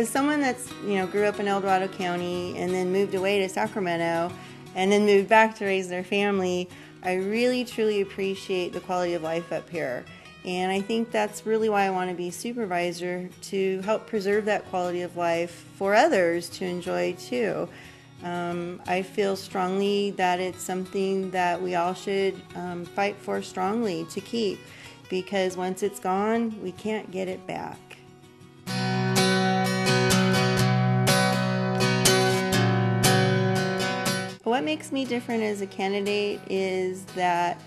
as someone that's, grew up in El Dorado County and then moved away to Sacramento and then moved back to raise their family, I really truly appreciate the quality of life up here. And I think that's really why I want to be supervisor, to help preserve that quality of life for others to enjoy too. I feel strongly that it's something that we all should fight for strongly to keep, because once it's gone, we can't get it back. What makes me different as a candidate is that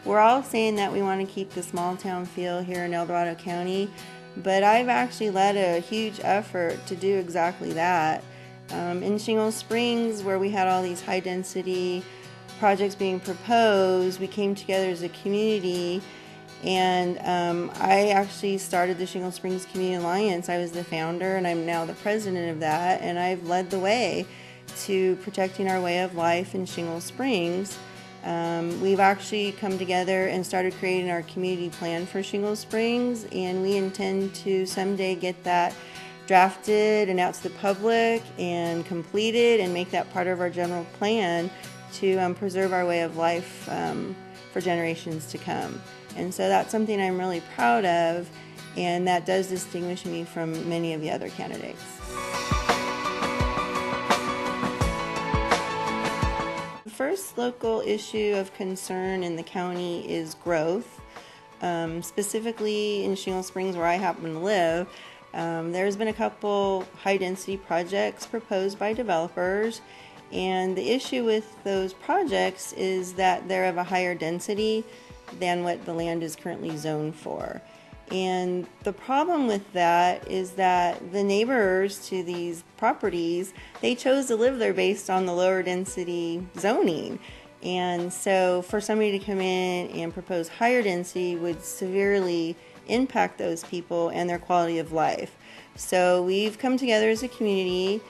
we're all saying that we want to keep the small town feel here in El Dorado County, but I've actually led a huge effort to do exactly that. In Shingle Springs, where we had all these high density projects being proposed, we came together as a community, and I actually started the Shingle Springs Community Alliance. I was the founder, and I'm now the president of that, and I've led the way to protecting our way of life in Shingle Springs. We've actually come together and started creating our community plan for Shingle Springs, and we intend to someday get that drafted and out to the public and completed and make that part of our general plan to preserve our way of life for generations to come. And so that's something I'm really proud of, and that does distinguish me from many of the other candidates. The first local issue of concern in the county is growth. Specifically in Shingle Springs, where I happen to live, there's been a couple high-density projects proposed by developers, and the issue with those projects is that they're of a higher density than what the land is currently zoned for. And the problem with that is that the neighbors to these properties, they chose to live there based on the lower density zoning. And so for somebody to come in and propose higher density would severely impact those people and their quality of life. So we've come together as a community.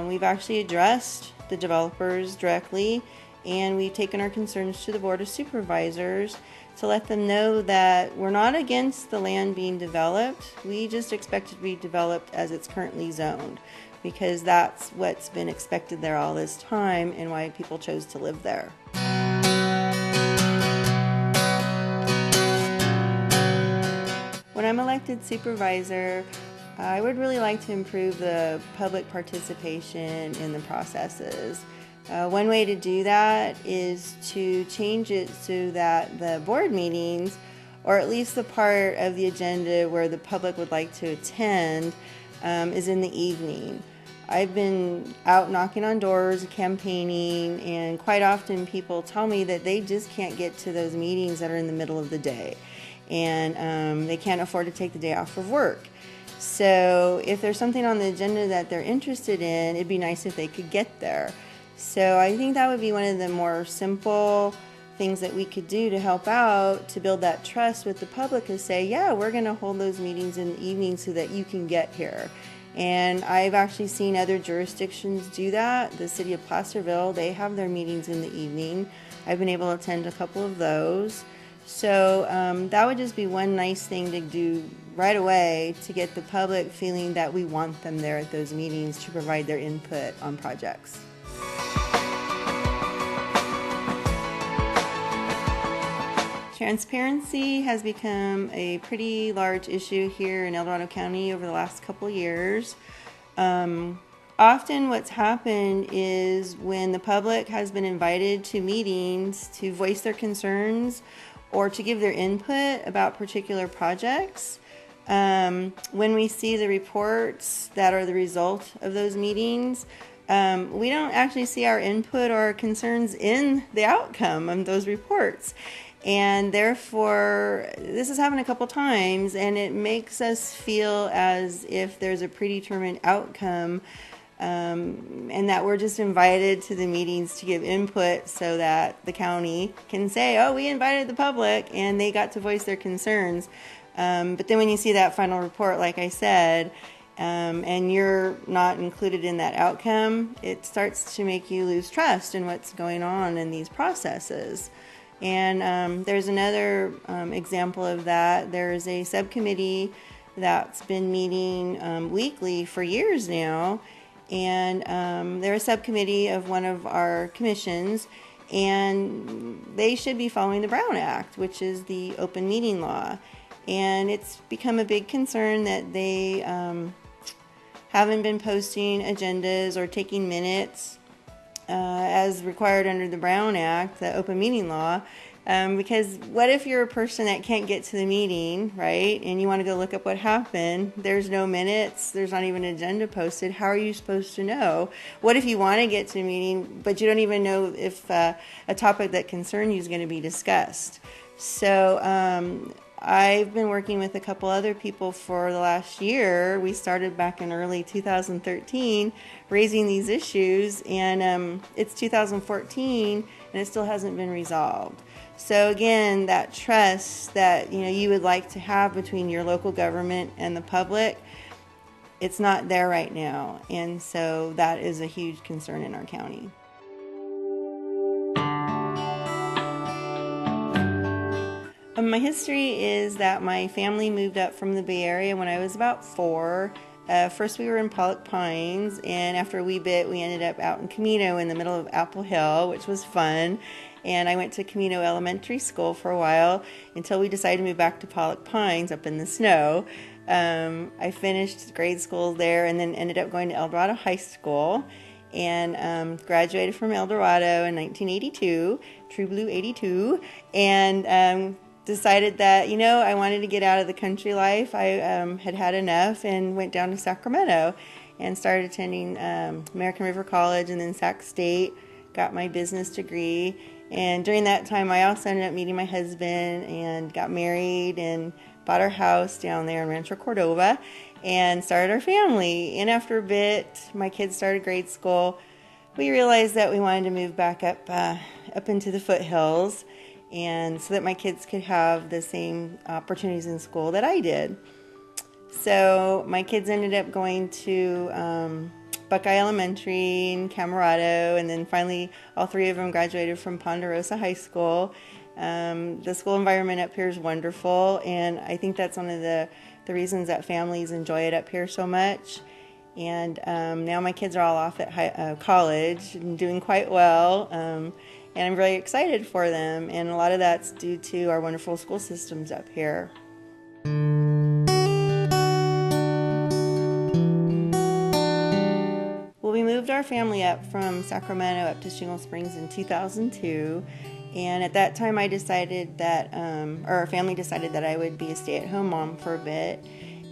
We've actually addressed the developers directly, and we've taken our concerns to the Board of Supervisors to let them know that we're not against the land being developed. We just expect it to be developed as it's currently zoned, because that's what's been expected there all this time and why people chose to live there. When I'm elected supervisor, I would really like to improve the public participation in the processes. One way to do that is to change it so that the board meetings, or at least the part of the agenda where the public would like to attend, is in the evening. I've been out knocking on doors, campaigning, and quite often people tell me that they just can't get to those meetings that are in the middle of the day, and they can't afford to take the day off of work. So if there's something on the agenda that they're interested in, it'd be nice if they could get there. So I think that would be one of the more simple things that we could do to help out, to build that trust with the public, is say, yeah, we're going to hold those meetings in the evening so that you can get here. And I've actually seen other jurisdictions do that. The city of Placerville, they have their meetings in the evening. I've been able to attend a couple of those. So that would just be one nice thing to do right away to get the public feeling that we want them there at those meetings to provide their input on projects. Transparency has become a pretty large issue here in El Dorado County over the last couple of years. Often what's happened is when the public has been invited to meetings to voice their concerns or to give their input about particular projects, when we see the reports that are the result of those meetings, we don't actually see our input or our concerns in the outcome of those reports. And therefore, this has happened a couple times, and it makes us feel as if there's a predetermined outcome, and that we're just invited to the meetings to give input so that the county can say, oh, we invited the public and they got to voice their concerns. But then when you see that final report, like I said, and you're not included in that outcome, it starts to make you lose trust in what's going on in these processes. And there's another example of that. There's a subcommittee that's been meeting weekly for years now. And they're a subcommittee of one of our commissions, and they should be following the Brown Act, which is the open meeting law. And it's become a big concern that they haven't been posting agendas or taking minutes as required under the Brown Act, the open meeting law. Because what if you're a person that can't get to the meeting, right, and you want to go look up what happened? There's no minutes, there's not even an agenda posted. How are you supposed to know? What if you want to get to a meeting, but you don't even know if a topic that concerns you is going to be discussed? So I've been working with a couple other people for the last year. We started back in early 2013 raising these issues, and it's 2014 and it still hasn't been resolved. So again, that trust that you would like to have between your local government and the public, it's not there right now, and so that is a huge concern in our county. My history is that my family moved up from the Bay Area when I was about 4. First we were in Pollock Pines, and after a wee bit we ended up out in Camino in the middle of Apple Hill, which was fun. And I went to Camino Elementary School for a while until we decided to move back to Pollock Pines up in the snow. I finished grade school there and then ended up going to El Dorado High School, and graduated from El Dorado in 1982, True Blue 82, and decided that, I wanted to get out of the country life. I had had enough and went down to Sacramento and started attending American River College and then Sac State, got my business degree. And during that time, I also ended up meeting my husband and got married and bought our house down there in Rancho Cordova and started our family. And after a bit, my kids started grade school. We realized that we wanted to move back up into the foothills, and so that my kids could have the same opportunities in school that I did. So my kids ended up going to Buckeye Elementary in Camarado, and then finally all 3 of them graduated from Ponderosa High School. The school environment up here is wonderful, and I think that's one of the reasons that families enjoy it up here so much. And now my kids are all off at college and doing quite well, and I'm really excited for them, and a lot of that's due to our wonderful school systems up here. Well, we moved our family up from Sacramento up to Shingle Springs in 2002, and at that time I decided that, or our family decided that I would be a stay-at-home mom for a bit.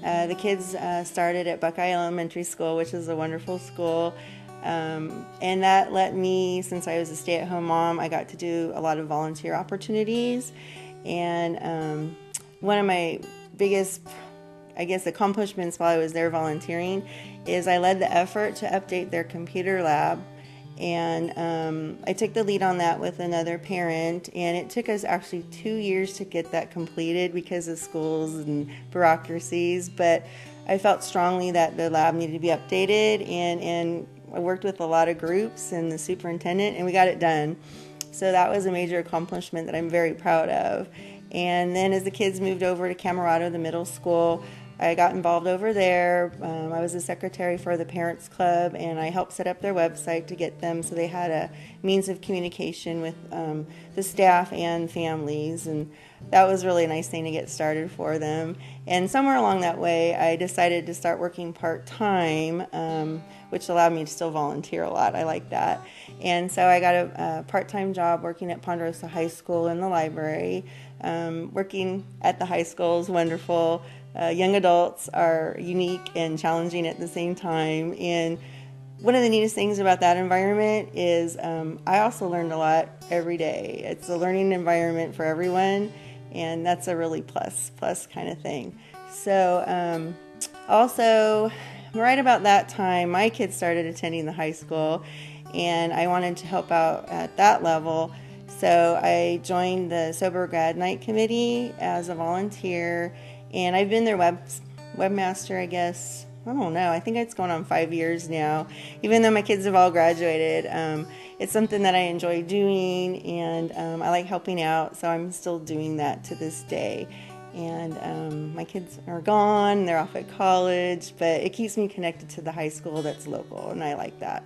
The kids started at Buckeye Elementary School, which is a wonderful school, and that let me, since I was a stay-at-home mom, I got to do a lot of volunteer opportunities. And one of my biggest, accomplishments while I was there volunteering is I led the effort to update their computer lab. And I took the lead on that with another parent, and it took us actually 2 years to get that completed because of schools and bureaucracies, but I felt strongly that the lab needed to be updated, and I worked with a lot of groups and the superintendent, and we got it done. So that was a major accomplishment that I'm very proud of. And then as the kids moved over to Camarado, the middle school, I got involved over there. I was the secretary for the Parents Club, and I helped set up their website to get them so they had a means of communication with the staff and families, and that was really a nice thing to get started for them. And somewhere along that way, I decided to start working part-time, which allowed me to still volunteer a lot. I like that. And so I got a part-time job working at Ponderosa High School in the library. Working at the high school is wonderful. Young adults are unique and challenging at the same time, and one of the neatest things about that environment is I also learned a lot every day. It's a learning environment for everyone, and that's a really plus kind of thing. So also right about that time, my kids started attending the high school, and I wanted to help out at that level. So I joined the Sober Grad Night Committee as a volunteer, and I've been their webmaster, I guess. I don't know. I think it's going on 5 years now. Even though my kids have all graduated, it's something that I enjoy doing, and I like helping out, so I'm still doing that to this day. And my kids are gone, they're off at college, but it keeps me connected to the high school that's local, and I like that.